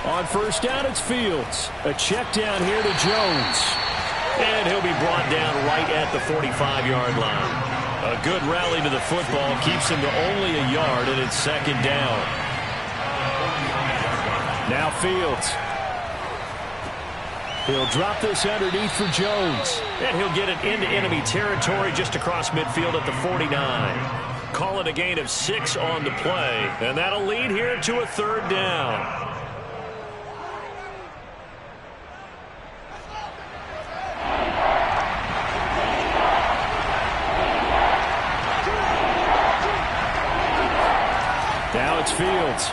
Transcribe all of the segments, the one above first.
On first down, it's Fields. A check down here to Jones. And he'll be brought down right at the 45-yard line. A good rally to the football keeps him to only a yard, and it's second down. Now Fields. He'll drop this underneath for Jones. And he'll get it into enemy territory just across midfield at the 49. Call it a gain of 6 on the play, and that'll lead here to a third down. Now it's Fields.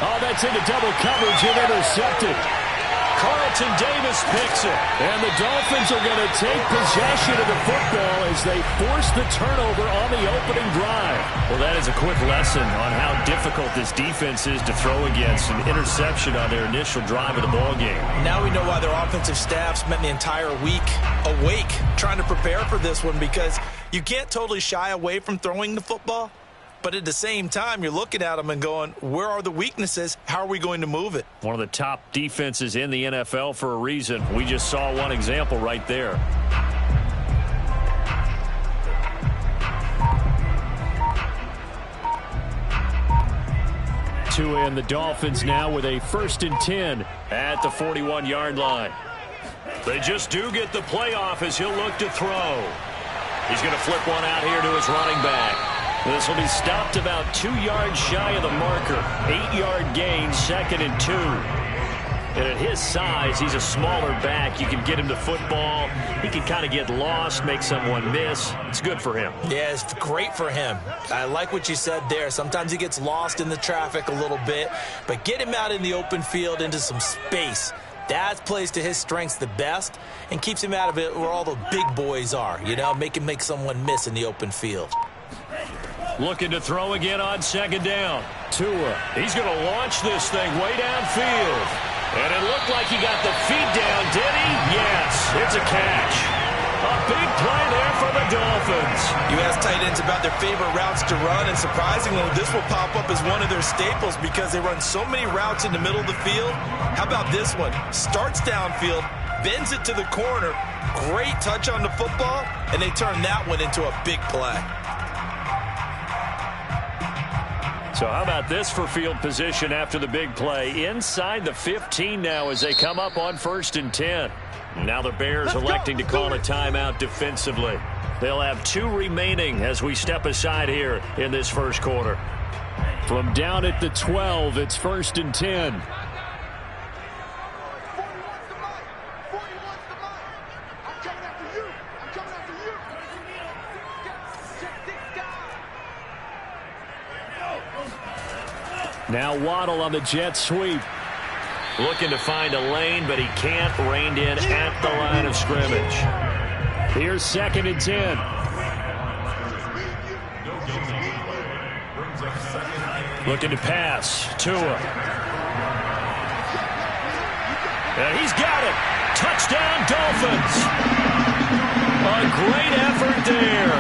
Oh, that's into double coverage and intercepted. Carlton Davis picks it. And the Dolphins are going to take possession of the football as they force the turnover on the opening drive. Well, that is a quick lesson on how difficult this defense is to throw against. An interception on their initial drive of the ballgame. Now we know why their offensive staff spent the entire week awake trying to prepare for this one, because you can't totally shy away from throwing the football. But at the same time, you're looking at them and going, where are the weaknesses? How are we going to move it? One of the top defenses in the NFL for a reason. We just saw one example right there. Tua and the Dolphins now with a 1st and 10 at the 41-yard line. They just do get the playoff as he'll look to throw. He's going to flip one out here to his running back. This will be stopped about 2 yards shy of the marker. 8-yard gain, 2nd and 2. And at his size, he's a smaller back. You can get him to football. He can kind of get lost, make someone miss. It's good for him. Yeah, it's great for him. I like what you said there. Sometimes he gets lost in the traffic a little bit, but get him out in the open field into some space. That plays to his strengths the best and keeps him out of it where all the big boys are. You know, make him make someone miss in the open field. Looking to throw again on 2nd down. Tua. He's going to launch this thing way downfield. And it looked like he got the feet down, did he? Yes, it's a catch. A big play there for the Dolphins. You ask tight ends about their favorite routes to run, and surprisingly, this will pop up as one of their staples because they run so many routes in the middle of the field. How about this one? Starts downfield, bends it to the corner, great touch on the football, and they turn that one into a big play. So how about this for field position after the big play? Inside the 15 now as they come up on 1st and 10. Now the Bears electing to call a timeout defensively. They'll have 2 remaining as we step aside here in this first quarter. From down at the 12, it's 1st and 10. Now Waddle on the jet sweep. Looking to find a lane, but he can't. Reined in at the line of scrimmage. Here's 2nd and 10. Looking to pass. Tua. And he's got it. Touchdown, Dolphins. A great effort there.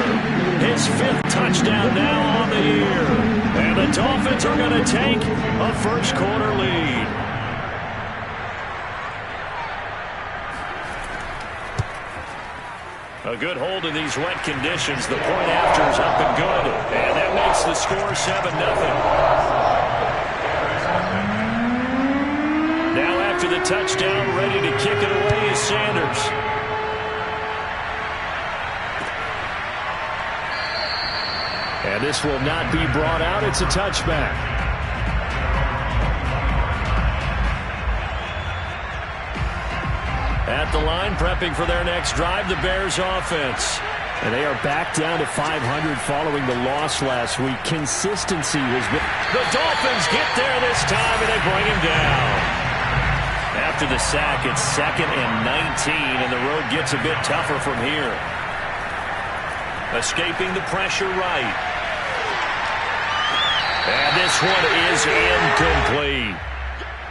His 5th touchdown now on the year. And the Dolphins are going to take a first quarter lead. A good hold in these wet conditions. The point after is up and good. And that makes the score 7-0. Now after the touchdown, ready to kick it away is Sanders. And this will not be brought out. It's a touchback. At the line, prepping for their next drive, the Bears offense. And they are back down to 500 following the loss last week. Consistency was... The Dolphins get there this time, and they bring him down. After the sack, it's 2nd and 19, and the road gets a bit tougher from here. Escaping the pressure right. And this one is incomplete.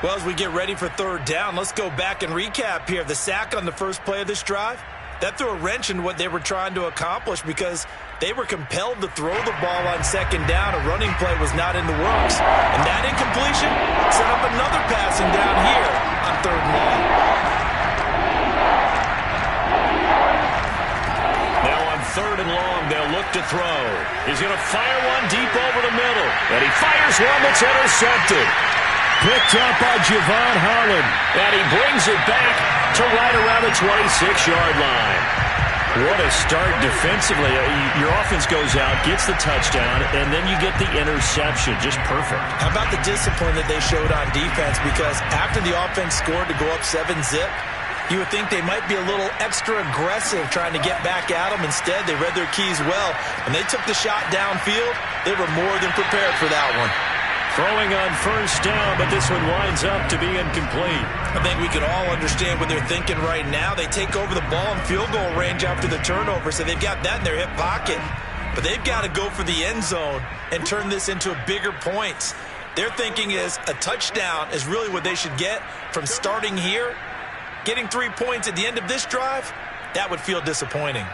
Well, as we get ready for 3rd down, let's go back and recap here. The sack on the first play of this drive, that threw a wrench in what they were trying to accomplish because They were compelled to throw the ball on second down. A running play was not in the works. And that incompletion set up another passing down here on third and long. Now on third and long, they'll look to throw. He's going to fire one deep over the middle. And he fires one that's intercepted. Picked up by Javon Holland. And he brings it back to right around the 26-yard line. What a start defensively. Your offense goes out, gets the touchdown, and then you get the interception. Just perfect. How about the discipline that they showed on defense? Because after the offense scored to go up 7-zip, you would think they might be a little extra aggressive trying to get back at them. Instead, they read their keys well. When they took the shot downfield, they were more than prepared for that one. Throwing on first down, but this one winds up to be incomplete. I think we can all understand what they're thinking right now. They take over the ball in field goal range after the turnover, so they've got that in their hip pocket. But they've got to go for the end zone and turn this into bigger points. Their thinking is a touchdown is really what they should get from starting here. Getting 3 points at the end of this drive, that would feel disappointing.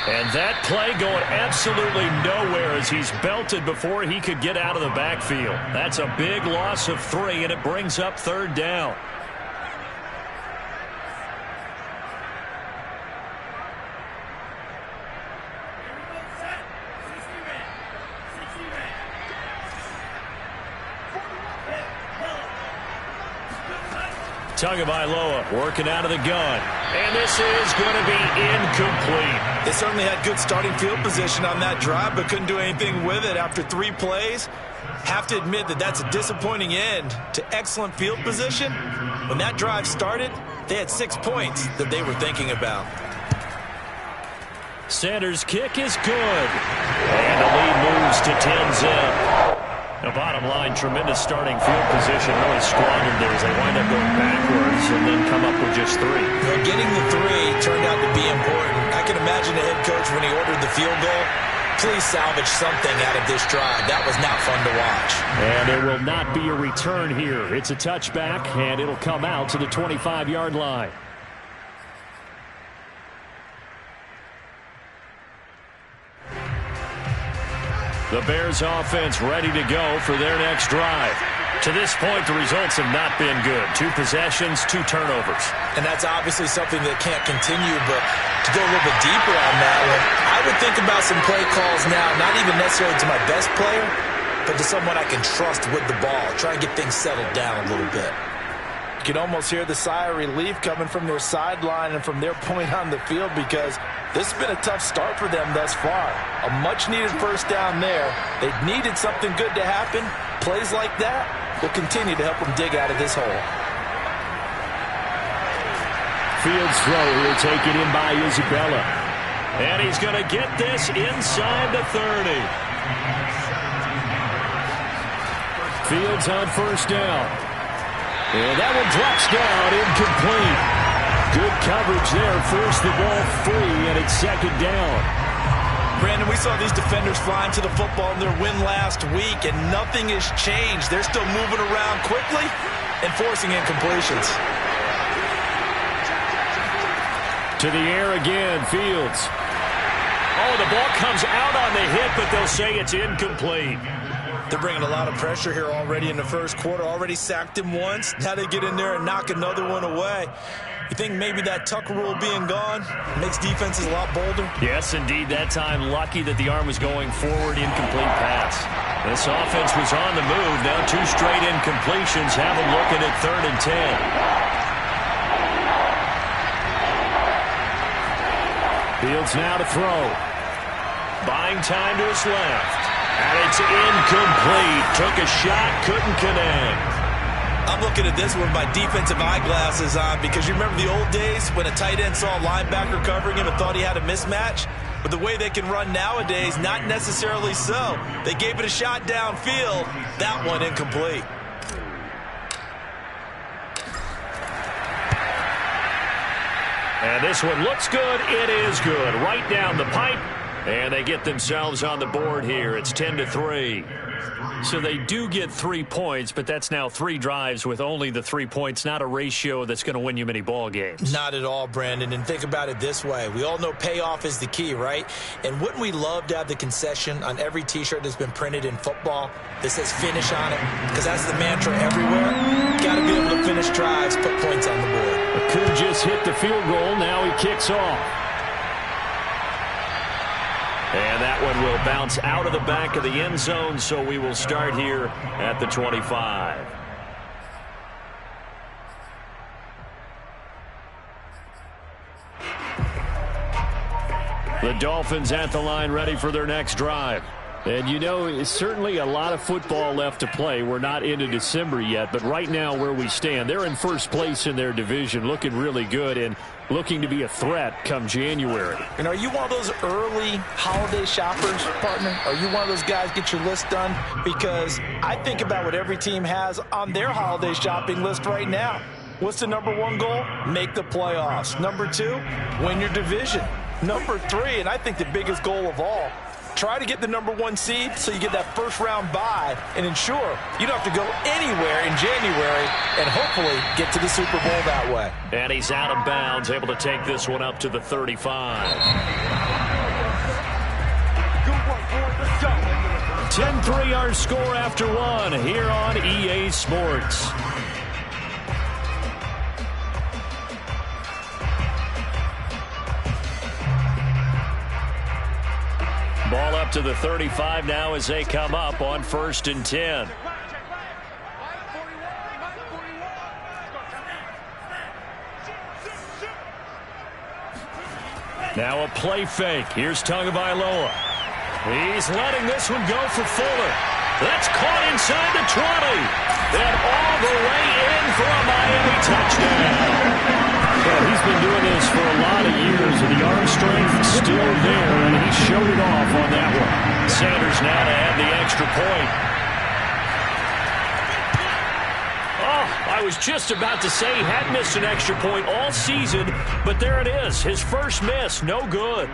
And that play going absolutely nowhere as he's belted before he could get out of the backfield. That's a big loss of 3, and it brings up third down. Tagovailoa working out of the gun. And this is going to be incomplete. They certainly had good starting field position on that drive, but couldn't do anything with it after 3 plays. Have to admit that that's a disappointing end to excellent field position. When that drive started, they had 6 points that they were thinking about. Sanders' kick is good. And the lead moves to 10-zip. Now, bottom line, tremendous starting field position. Really squandered there as they wind up going backwards and then come up with just 3. Well, getting the 3 turned out to be important. I can imagine the head coach when he ordered the field goal. Please salvage something out of this drive. That was not fun to watch. And there will not be a return here. It's a touchback, and it'll come out to the 25-yard line. The Bears offense ready to go for their next drive. To this point, the results have not been good. 2 possessions, 2 turnovers. And that's obviously something that can't continue, but to go a little bit deeper on that one, I would think about some play calls now, not even necessarily to my best player, but to someone I can trust with the ball. Try and get things settled down a little bit. You can almost hear the sigh of relief coming from their sideline and from their point on the field because this has been a tough start for them thus far. A much-needed first down there. They needed something good to happen. Plays like that will continue to help them dig out of this hole. Fields throw here taken in by Isabella. And he's going to get this inside the 30. Fields on first down. And that one drops down, incomplete. Good coverage there, forced the ball free, and it's second down. Brandon, we saw these defenders flying to the football in their win last week, and nothing has changed. They're still moving around quickly and forcing incompletions. To the air again, Fields. Oh, the ball comes out on the hit, but they'll say it's incomplete. They're bringing a lot of pressure here already in the first quarter. Already sacked him once. Now they get in there and knock another one away. You think maybe that Tucker rule being gone makes defenses a lot bolder? Yes, indeed. That time, lucky that the arm was going forward. Incomplete pass. This offense was on the move. Now 2 straight incompletions have them looking at 3rd and 10. Fields now to throw. Buying time to his left. And it's incomplete. Took a shot, couldn't connect. I'm looking at this one with my defensive eyeglasses on because you remember the old days when a tight end saw a linebacker covering him and thought he had a mismatch? But the way they can run nowadays, not necessarily so. They gave it a shot downfield. That one incomplete. And this one looks good. It is good. Right down the pipe. And they get themselves on the board here. It's 10-3. So they do get 3 points, but that's now 3 drives with only the 3 points, not a ratio that's going to win you many ball games. Not at all, Brandon. And think about it this way. We all know payoff is the key, right? And wouldn't we love to have the concession on every T-shirt that's been printed in football that says finish on it? Because that's the mantra everywhere. Got to be able to finish drives, put points on the board. Could just hit the field goal. Now he kicks off. And that one will bounce out of the back of the end zone, so we will start here at the 25. The Dolphins at the line ready for their next drive. And, you know, it's certainly a lot of football left to play. We're not into December yet, but right now where we stand, they're in first place in their division, looking really good and looking to be a threat come January. And are you one of those early holiday shoppers, partner? Are you one of those guys get your list done? Because I think about what every team has on their holiday shopping list right now. What's the number 1 goal? Make the playoffs. Number 2, win your division. Number 3, and I think the biggest goal of all, try to get the number 1 seed so you get that first-round bye and ensure you don't have to go anywhere in January and hopefully get to the Super Bowl that way. And he's out of bounds, able to take this one up to the 35. 10-3 our score after 1 here on EA Sports. Ball up to the 35 now as they come up on 1st and 10. Now a play fake. Here's Tagovailoa. He's letting this one go for Fuller. That's caught inside the 20. And all the way in for a Miami touchdown. Well, he's been doing this for a lot of years, and the arm strength still there, and he showed it off on that one. Sanders now to add the extra point. Oh, I was just about to say he had missed an extra point all season, but there it is, his first miss, no good.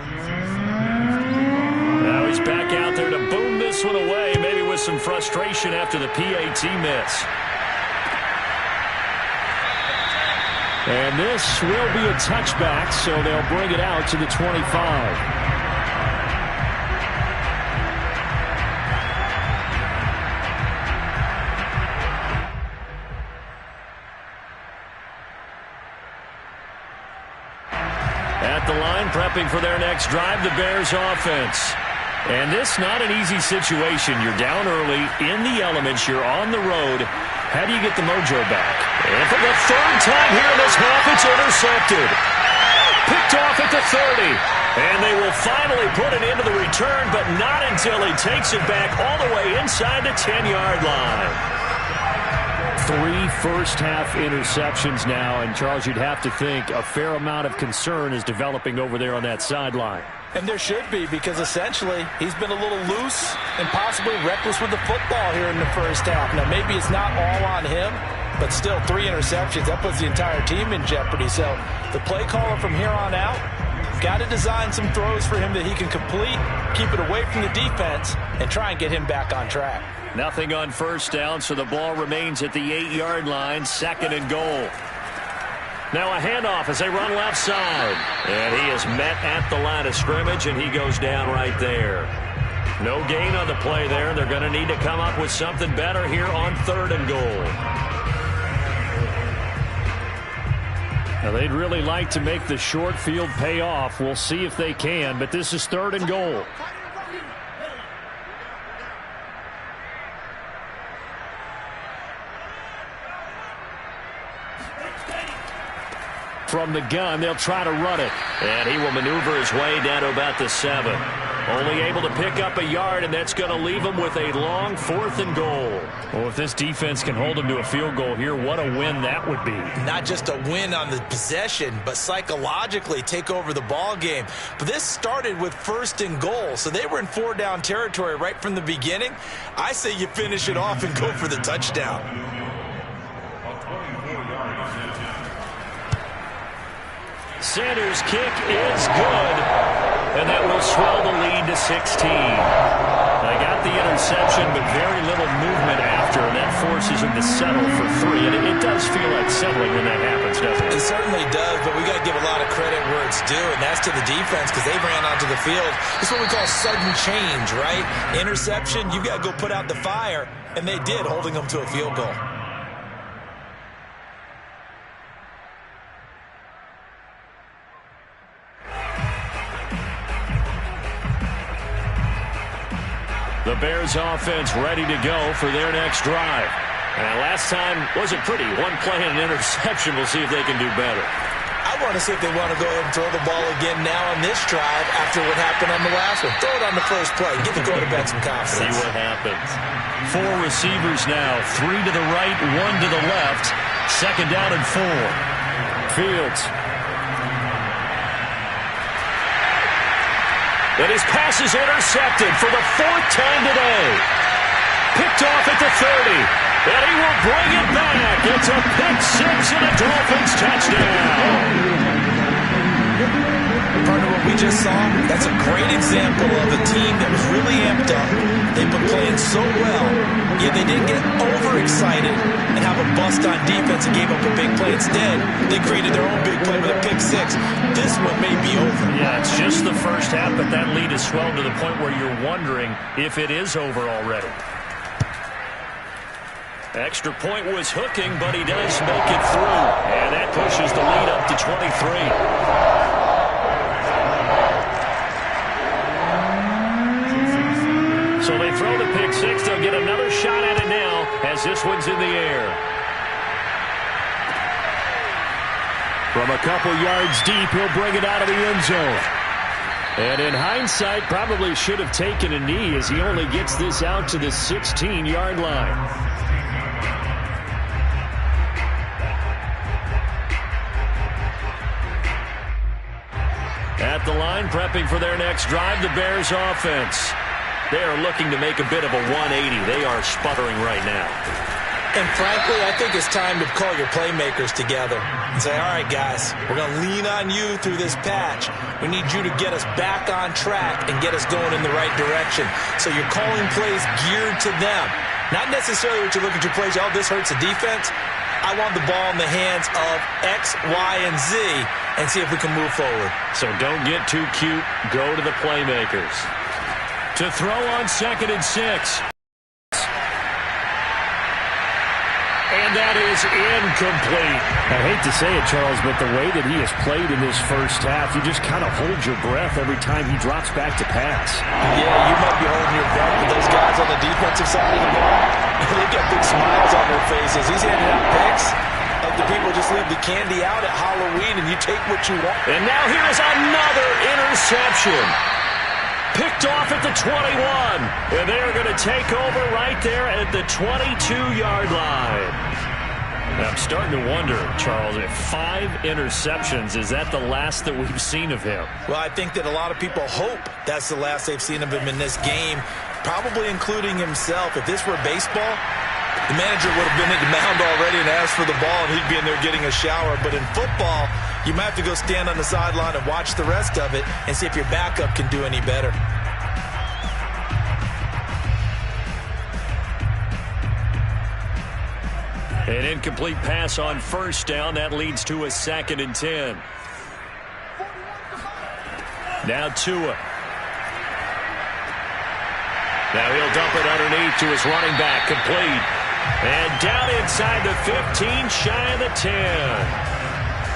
Now he's back out there to boom this one away, maybe with some frustration after the PAT miss. And this will be a touchback, so they'll bring it out to the 25. At the line, prepping for their next drive, the Bears offense. And this not an easy situation. You're down early, in the elements, you're on the road. How do you get the mojo back? And for the 3rd time here in this half, it's intercepted. Picked off at the 30. And they will finally put it into the return, but not until he takes it back all the way inside the 10-yard line. 3 first-half interceptions now, and Charles, you'd have to think a fair amount of concern is developing over there on that sideline. And there should be, because essentially he's been a little loose and possibly reckless with the football here in the first half. Now, maybe it's not all on him, but still 3 interceptions. That puts the entire team in jeopardy. So the play caller from here on out got to design some throws for him that he can complete, keep it away from the defense, and try and get him back on track. Nothing on first down, so the ball remains at the 8-yard line, 2nd and goal. Now a handoff as they run left side. And he is met at the line of scrimmage, and he goes down right there. No gain on the play there. They're going to need to come up with something better here on 3rd and goal. Now they'd really like to make the short field pay off. We'll see if they can, but this is 3rd and goal. From the gun, they'll try to run it. And he will maneuver his way down to about the 7. Only able to pick up a yard, and that's going to leave him with a long 4th and goal. Well, if this defense can hold him to a field goal here, what a win that would be. Not just a win on the possession, but psychologically take over the ball game. But this started with 1st and goal, so they were in 4-down territory right from the beginning. I say you finish it off and go for the touchdown. Sanders' kick is good, and that will swell the lead to 16. They got the interception, but very little movement after, and that forces them to settle for 3. And it does feel like settling when that happens, doesn't it? It certainly does, but we got to give a lot of credit where it's due, and that's to the defense because they ran onto the field. It's what we call sudden change, right? Interception, you got to go put out the fire, and they did, holding them to a field goal. The Bears offense ready to go for their next drive. And last time wasn't pretty. One play and an interception. We'll see if they can do better. I want to see if they want to go ahead and throw the ball again now on this drive after what happened on the last one. Throw it on the first play. Give the quarterback some confidence. See what happens. 4 receivers now. 3 to the right, 1 to the left. Second down and 4. Fields. And his pass is intercepted for the 4th time today. Picked off at the 30. And he will bring it back. It's a pick 6 and a Dolphins touchdown. Partner, what we just saw, that's a great example of a team that was really amped up. They've been playing so well, yet they didn't get overexcited and have a bust on defense and gave up a big play. Instead, they created their own big play with a pick 6. This one may be over. Yeah, it's just the first half, but that lead has swelled to the point where you're wondering if it is over already. Extra point was hooking, but he does make it through. And that pushes the lead up to 23. So they throw the pick 6. They'll get another shot at it now as this one's in the air. From a couple yards deep, he'll bring it out of the end zone. And in hindsight, probably should have taken a knee as he only gets this out to the 16-yard line. At the line, prepping for their next drive, the Bears offense. They are looking to make a bit of a 180. They are sputtering right now. And frankly, I think it's time to call your playmakers together and say, all right, guys, we're going to lean on you through this patch. We need you to get us back on track and get us going in the right direction. So you're calling plays geared to them. Not necessarily what you're looking to plays, oh, this hurts the defense. I want the ball in the hands of X, Y, and Z and see if we can move forward. So don't get too cute. Go to the playmakers. To throw on 2nd and 6. And that is incomplete. I hate to say it, Charles, but the way that he has played in this first half, you just kind of hold your breath every time he drops back to pass. Yeah, you might be holding your breath, but those guys on the defensive side of the ball, they got big smiles on their faces. He's handing out picks like the people just leave the candy out at Halloween and you take what you want. And now here's another interception. Picked off at the 21. And they're going to take over right there at the 22-yard line. I'm starting to wonder, Charles, if 5 interceptions, is that the last that we've seen of him? Well, I think that a lot of people hope that's the last they've seen of him in this game, probably including himself. If this were baseball, the manager would have been at the mound already and asked for the ball, and he'd be in there getting a shower. But in football, you might have to go stand on the sideline and watch the rest of it and see if your backup can do any better. An incomplete pass on first down. That leads to a 2nd and 10. Now Tua. Now he'll dump it underneath to his running back. Complete. And down inside the 15, shy of the 10.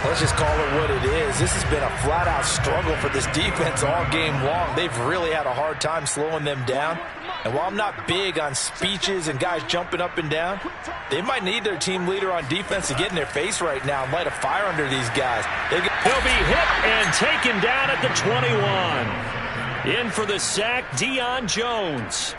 Let's just call it what it is. This has been a flat-out struggle for this defense all game long. They've really had a hard time slowing them down. And while I'm not big on speeches and guys jumping up and down, they might need their team leader on defense to get in their face right now and light a fire under these guys. He'll be hit and taken down at the 21. In for the sack, Deion Jones.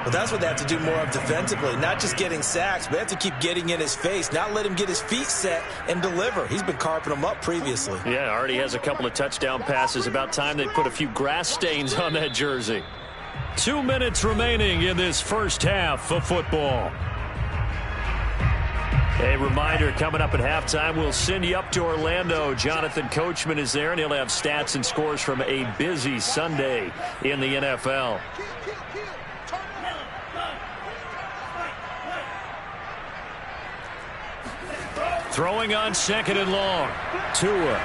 Well, that's what they have to do more of defensively. Not just getting sacks, but they have to keep getting in his face. Not let him get his feet set and deliver. He's been carping them up previously. Yeah, already has a couple of touchdown passes. About time they put a few grass stains on that jersey. 2 minutes remaining in this first half of football. A reminder, coming up at halftime, we'll send you up to Orlando. Jonathan Coachman is there, and he'll have stats and scores from a busy Sunday in the NFL. Throwing on 2nd and long. Tua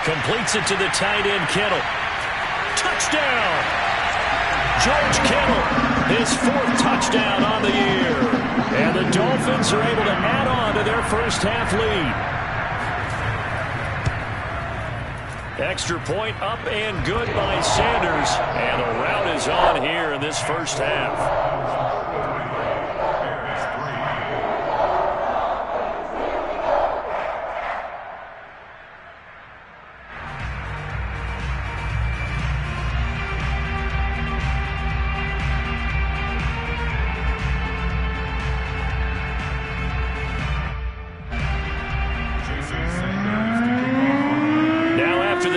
completes it to the tight end, Kittle. Touchdown! George Kittle, his 4th touchdown on the year. And the Dolphins are able to add on to their first half lead. Extra point up and good by Sanders. And the rout is on here in this first half.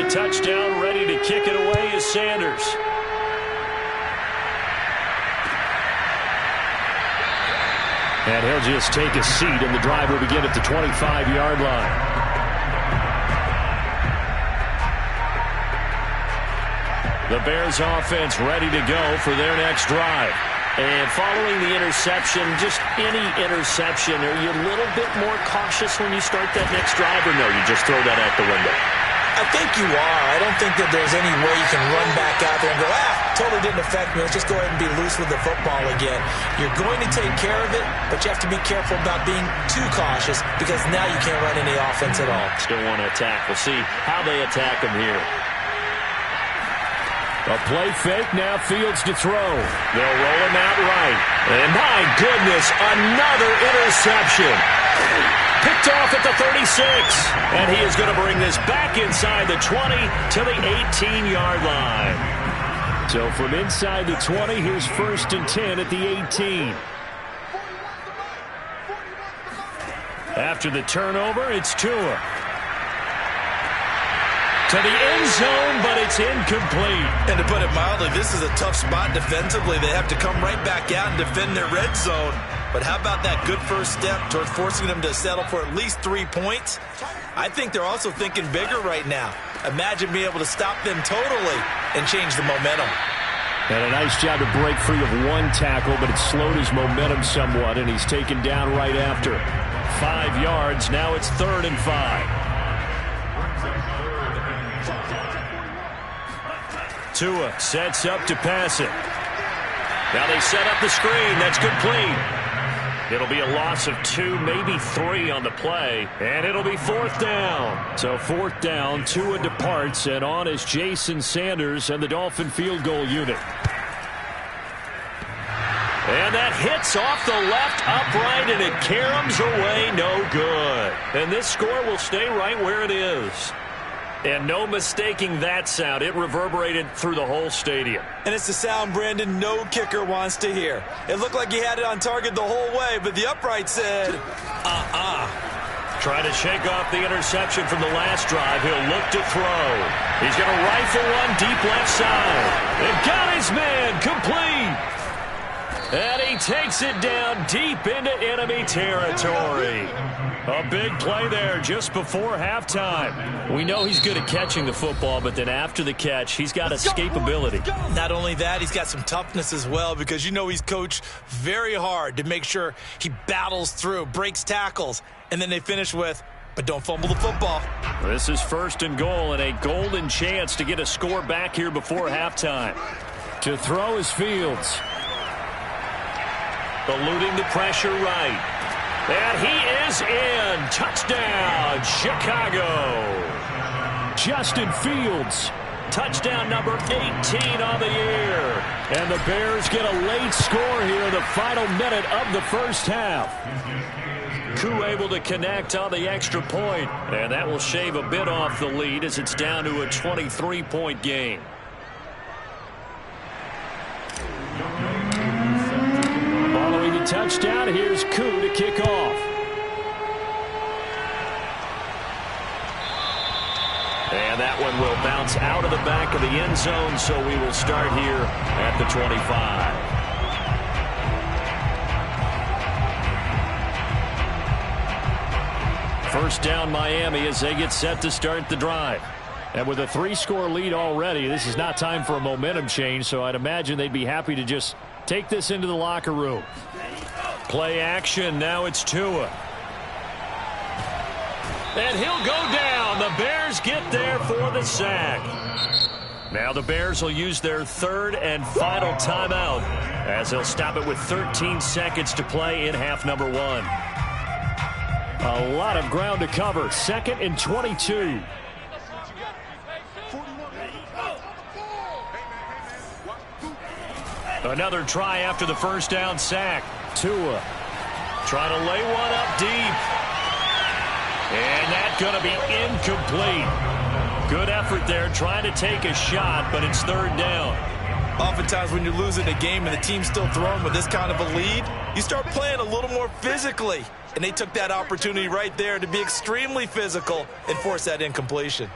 Touchdown, ready to kick it away is Sanders. And he'll just take a seat, and the drive will begin at the 25-yard line. The Bears offense ready to go for their next drive. And following the interception, just any interception, are you a little bit more cautious when you start that next drive, or no, you just throw that out the window? I think you are. I don't think that there's any way you can run back out there and go, totally didn't affect me. Let's just go ahead and be loose with the football again. You're going to take care of it, but you have to be careful about being too cautious because now you can't run any offense at all. Still want to attack. We'll see how they attack him here. A play fake, now Fields to throw. They'll roll him out right. And my goodness, another interception. Picked off at the 36. And he is going to bring this back inside the 20 to the 18-yard line. So from inside the 20, here's 1st and 10 at the 18. After the turnover, it's Tua. To the end zone, but it's incomplete. And to put it mildly, this is a tough spot defensively. They have to come right back out and defend their red zone. But how about that good first step towards forcing them to settle for at least 3 points? I think they're also thinking bigger right now. Imagine being able to stop them totally and change the momentum. And a nice job to break free of one tackle, but it slowed his momentum somewhat, and he's taken down right after. 5 yards, now it's 3rd and 5. Tua sets up to pass it. Now they set up the screen. That's complete. It'll be a loss of 2, maybe 3 on the play, and it'll be 4th down. So 4th down, Tua departs, and on is Jason Sanders and the Dolphin field goal unit. And that hits off the left upright, and it caroms away, no good. And this score will stay right where it is. And no mistaking that sound. It reverberated through the whole stadium. And it's the sound, Brandon, no kicker wants to hear. It looked like he had it on target the whole way, but the upright said, Trying to shake off the interception from the last drive. He'll look to throw. He's going to rifle one deep left side. And got his man complete. And he takes it down deep into enemy territory. A big play there just before halftime. We know he's good at catching the football, but then after the catch, he's got escapability. Not only that, he's got some toughness as well, because you know he's coached very hard to make sure he battles through, breaks tackles, and then they finish with, but don't fumble the football. This is 1st and goal, and a golden chance to get a score back here before halftime. To throw is Fields. Eluding the pressure right. And he is in. Touchdown, Chicago. Justin Fields. Touchdown number 18 on the year. And the Bears get a late score here in the final minute of the first half. Koo able to connect on the extra point. And that will shave a bit off the lead as it's down to a 23-point game. Following the touchdown, here's Koo to kick off. And that one will bounce out of the back of the end zone, so we will start here at the 25. first down Miami as they get set to start the drive. And with a 3-score lead already, this is not time for a momentum change, so I'd imagine they'd be happy to just take this into the locker room. Play action. Now it's Tua. And he'll go down. The Bears get there for the sack. Now the Bears will use their third and final timeout as they'll stop it with 13 seconds to play in half number 1. A lot of ground to cover. 2nd and 22. Another try after the first down sack. Tua trying to lay one up deep. And that's going to be incomplete. Good effort there trying to take a shot, but it's 3rd down. Oftentimes when you're losing a game and the team's still throwing with this kind of a lead, you start playing a little more physically. And they took that opportunity right there to be extremely physical and force that incompletion.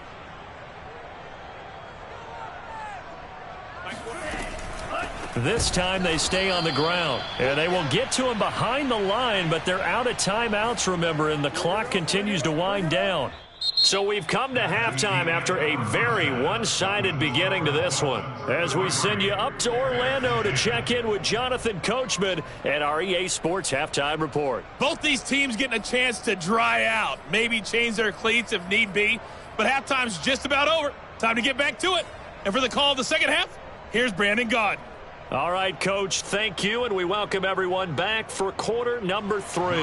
This time they stay on the ground. And they will get to him behind the line, but they're out of timeouts, remember, and the clock continues to wind down. So we've come to halftime after a very one-sided beginning to this one. As we send you up to Orlando to check in with Jonathan Coachman and our EA Sports Halftime Report. Both these teams getting a chance to dry out, maybe change their cleats if need be, but halftime's just about over. Time to get back to it. And for the call of the second half, here's Brandon Gaud. All right, Coach, thank you, and we welcome everyone back for quarter number 3.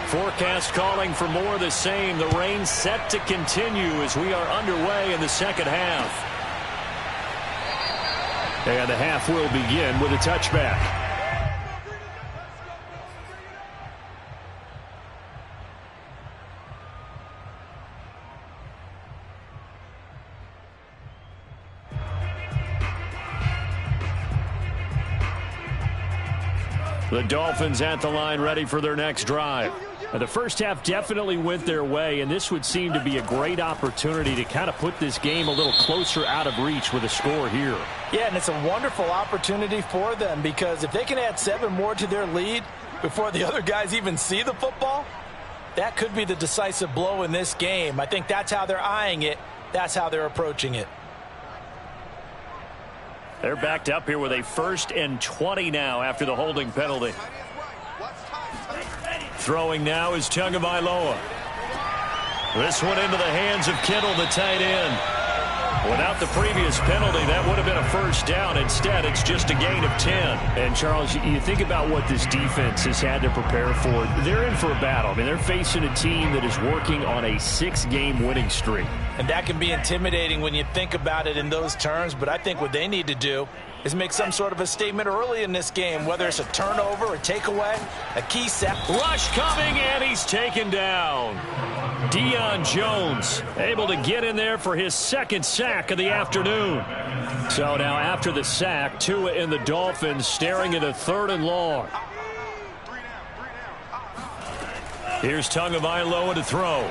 Forecast calling for more of the same. The rain set to continue as we are underway in the second half. And the half will begin with a touchback. The Dolphins at the line ready for their next drive. The first half definitely went their way, and this would seem to be a great opportunity to kind of put this game a little closer out of reach with a score here. Yeah, and it's a wonderful opportunity for them because if they can add 7 more to their lead before the other guys even see the football, that could be the decisive blow in this game. I think that's how they're eyeing it. That's how they're approaching it. They're backed up here with a 1st and 20 now after the holding penalty. Throwing now is Tagovailoa. This one into the hands of Kittle, the tight end. Without the previous penalty, that would have been a first down. Instead, it's just a gain of 10. And, Charles, you think about what this defense has had to prepare for. They're in for a battle. I mean, they're facing a team that is working on a 6-game winning streak. And that can be intimidating when you think about it in those terms. But I think what they need to do is make some sort of a statement early in this game, whether it's a turnover, a takeaway, a key sack. Rush coming, and he's taken down. Deion Jones able to get in there for his 2nd sack of the afternoon. So now after the sack, Tua and the Dolphins staring at a 3rd and long. Here's Tagovailoa to throw.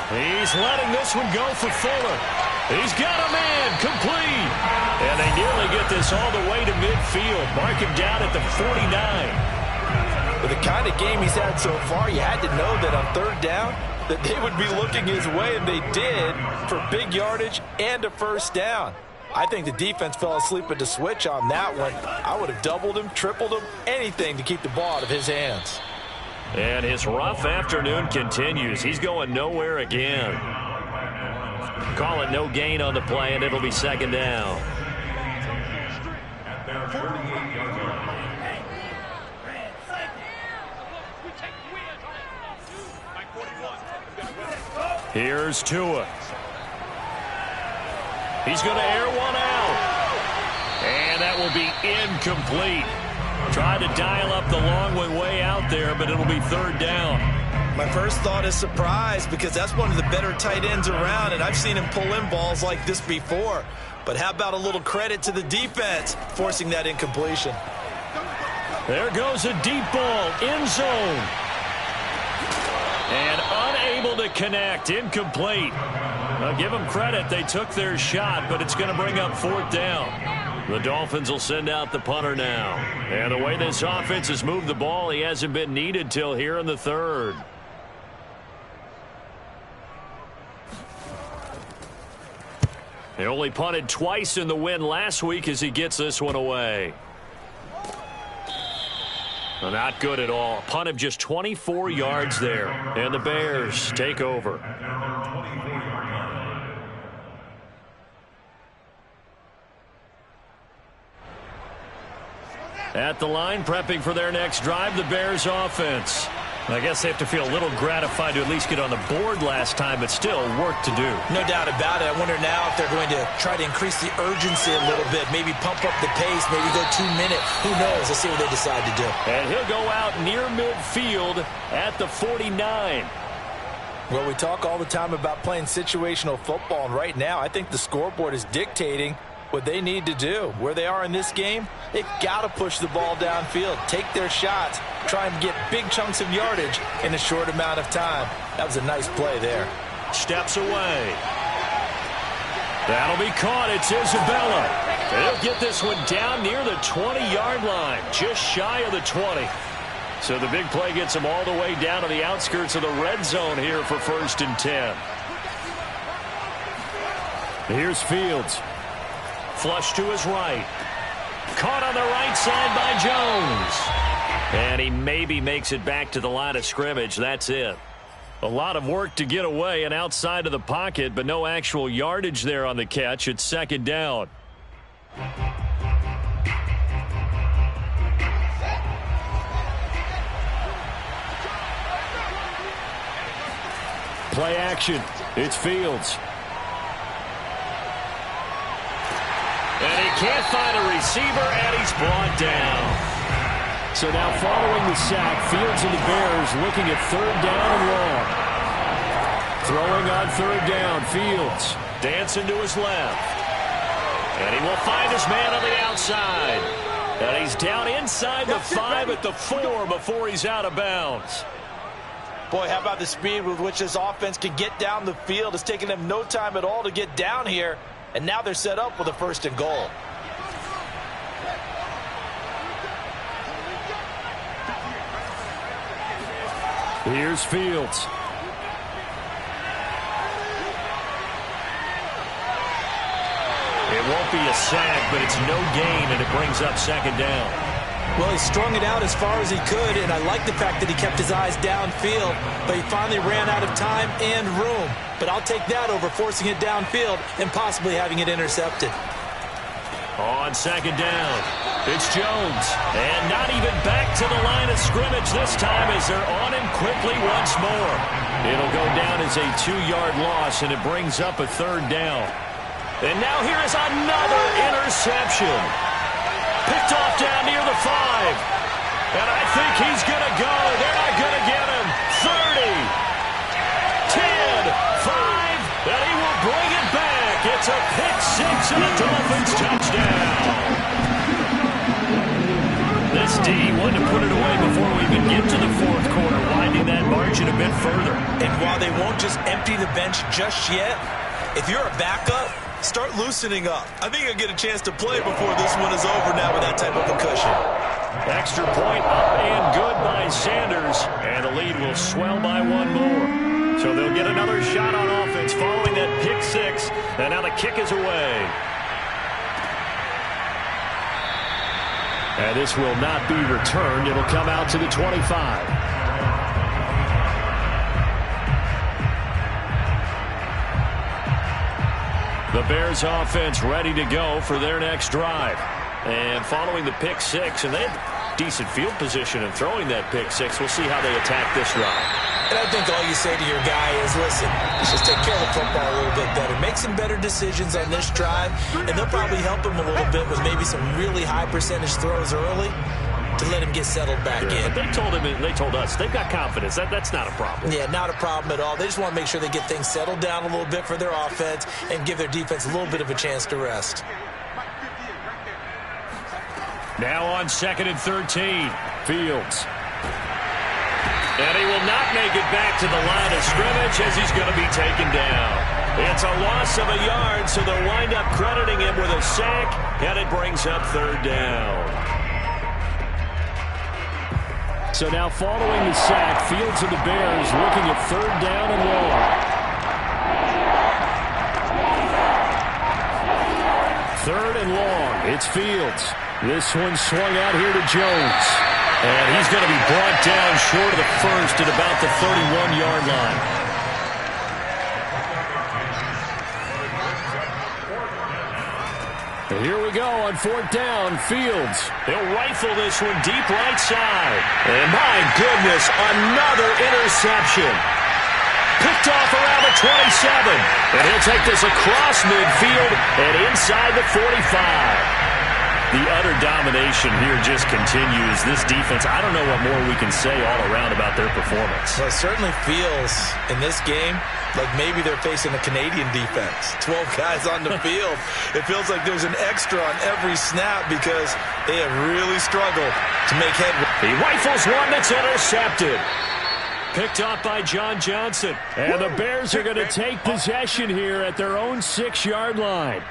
He's letting this one go for Fuller. He's got a man, complete. And they nearly get this all the way to midfield. Mark him down at the 49. With the kind of game he's had so far, you had to know that on 3rd down that they would be looking his way, and they did, for big yardage and a first down. I think the defense fell asleep at the switch on that one. I would have doubled him, tripled him, anything to keep the ball out of his hands. And his rough afternoon continues. He's going nowhere again. Call it no gain on the play, and it'll be 2nd down. Here's Tua. He's going to air one out. And that will be incomplete. Tried to dial up the long one way out there, but it'll be 3rd down. My first thought is surprise because that's one of the better tight ends around, and I've seen him pull in balls like this before. But how about a little credit to the defense forcing that incompletion? There goes a deep ball, end zone. And unable to connect, incomplete. I'll give them credit, they took their shot, but it's going to bring up 4th down. The Dolphins will send out the punter now. And the way this offense has moved the ball, he hasn't been needed till here in the third. He only punted twice in the win last week as he gets this one away. Well, not good at all. A punt of just 24 yards there. And the Bears take over. At the line, prepping for their next drive, the Bears offense. I guess they have to feel a little gratified to at least get on the board last time, but still work to do. No doubt about it. I wonder now if they're going to try to increase the urgency a little bit, maybe pump up the pace, maybe go 2 minutes. Who knows? Let's see what they decide to do. And he'll go out near midfield at the 49. Well, we talk all the time about playing situational football, and right now I think the scoreboard is dictating what they need to do. Where they are in this game, they've got to push the ball downfield, take their shots, try and get big chunks of yardage in a short amount of time. That was a nice play there. Steps away. That'll be caught. It's Isabella. They'll get this one down near the 20-yard line, just shy of the 20. So the big play gets them all the way down to the outskirts of the red zone here for 1st and 10. Here's Fields. Flush to his right. Caught on the right side by Jones. And he maybe makes it back to the line of scrimmage. That's it. A lot of work to get away and outside of the pocket, but no actual yardage there on the catch. It's 2nd down. Play action. It's Fields. And he can't find a receiver, and he's brought down. So now following the sack, Fields and the Bears looking at 3rd down and long. Throwing on 3rd down, Fields dancing to his left. And he will find his man on the outside. And he's down inside the 5 at the 4 before he's out of bounds. Boy, how about the speed with which this offense can get down the field? It's taken them no time at all to get down here. And now they're set up with a 1st and goal. Here's Fields. It won't be a sack, but it's no gain, and it brings up 2nd down. Well, he strung it out as far as he could, and I like the fact that he kept his eyes downfield, but he finally ran out of time and room. But I'll take that over forcing it downfield and possibly having it intercepted. On 2nd down, it's Jones. And not even back to the line of scrimmage this time as they're on him quickly once more. It'll go down as a 2-yard loss, and it brings up a 3rd down. And now here is another interception. Picked off down near the 5. And I think he's going to go. They're not going to get him. 30. 10, 5, and he will bring it back. It's a pick-6 and a Dolphins touchdown. This D wanted to put it away before we even get to the 4th quarter, winding that margin a bit further. And while they won't just empty the bench just yet, if you're a backup, start loosening up. I think you'll get a chance to play before this one is over now with that type of a cushion. Extra point up and good by Sanders, and the lead will swell by 1 more. So they'll get another shot on offense following that pick-6, and now the kick is away. And this will not be returned. It'll come out to the 25. The Bears offense ready to go for their next drive. And following the pick-6, and they had decent field position in throwing that pick-6. We'll see how they attack this drive. And I think all you say to your guy is, listen, let's just take care of the football a little bit better. Make some better decisions on this drive, and they'll probably help him a little bit with maybe some really high percentage throws early to let him get settled back in. They told him, they told us, they've got confidence. That's not a problem. Yeah, not a problem at all. They just want to make sure they get things settled down a little bit for their offense and give their defense a little bit of a chance to rest. Now on 2nd and 13, Fields. And he will not make it back to the line of scrimmage as he's going to be taken down. It's a loss of a yard, so they'll wind up crediting him with a sack, and it brings up third down. So now following the sack, Fields of the Bears looking at third down and long. Third and long. It's Fields. This one swung out here to Jones. And he's going to be brought down short of the first at about the 31-yard line. And here we go on fourth down. Fields. He'll rifle this one deep right side. And my goodness, another interception. Picked off around the 27. And he'll take this across midfield and inside the 45. The utter domination here just continues. This defense, I don't know what more we can say all around about their performance. Well, it certainly feels in this game like maybe they're facing a Canadian defense. 12 guys on the field. It feels like there's an extra on every snap because they have really struggled to make headway. He rifles one that's intercepted. Picked off by John Johnson. And the Bears are going to take possession here at their own 6-yard line.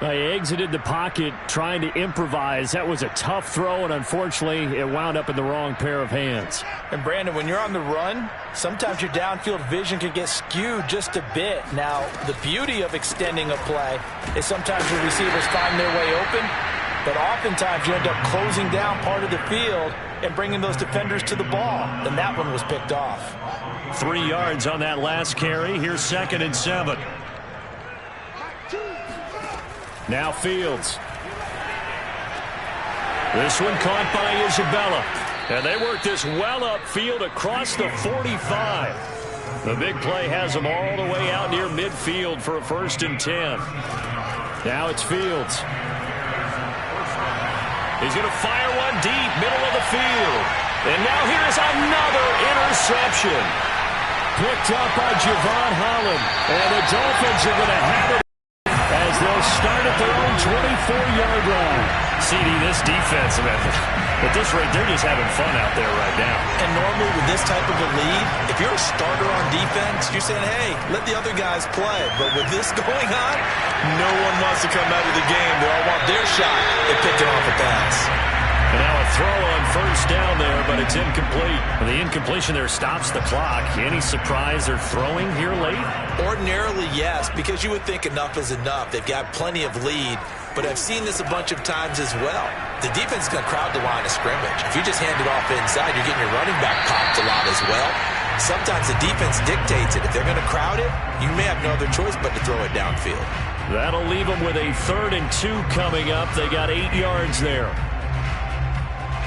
They exited the pocket trying to improvise. That was a tough throw, and unfortunately, it wound up in the wrong pair of hands. And, Brandon, when you're on the run, sometimes your downfield vision can get skewed just a bit. Now, the beauty of extending a play is sometimes your receivers find their way open, but oftentimes you end up closing down part of the field and bringing those defenders to the ball. And that one was picked off. 3 yards on that last carry. Here's 2nd and 7. Now Fields. This one caught by Isabella. And they work this well upfield across the 45. The big play has them all the way out near midfield for a 1st and 10. Now it's Fields. He's going to fire one deep, middle of the field. And now here's another interception. Picked up by Javon Holland. And the Dolphins are going to have it as they'll start at their own 24-yard line. CD, this defense, at this rate, they're just having fun out there right now. And normally with this type of a lead, if you're a starter on defense, you're saying, hey, let the other guys play. But with this going on, no one wants to come out of the game. They all want their shot at picking off a pass. And now a throw on 1st down there, but it's incomplete. The incompletion there stops the clock. Any surprise they're throwing here late? Ordinarily, yes, because you would think enough is enough. They've got plenty of lead, but I've seen this a bunch of times as well. The defense is going to crowd the line of scrimmage. If you just hand it off inside, you're getting your running back popped a lot as well. Sometimes the defense dictates it. If they're going to crowd it, you may have no other choice but to throw it downfield. That'll leave them with a 3rd and 2 coming up. They got 8 yards there.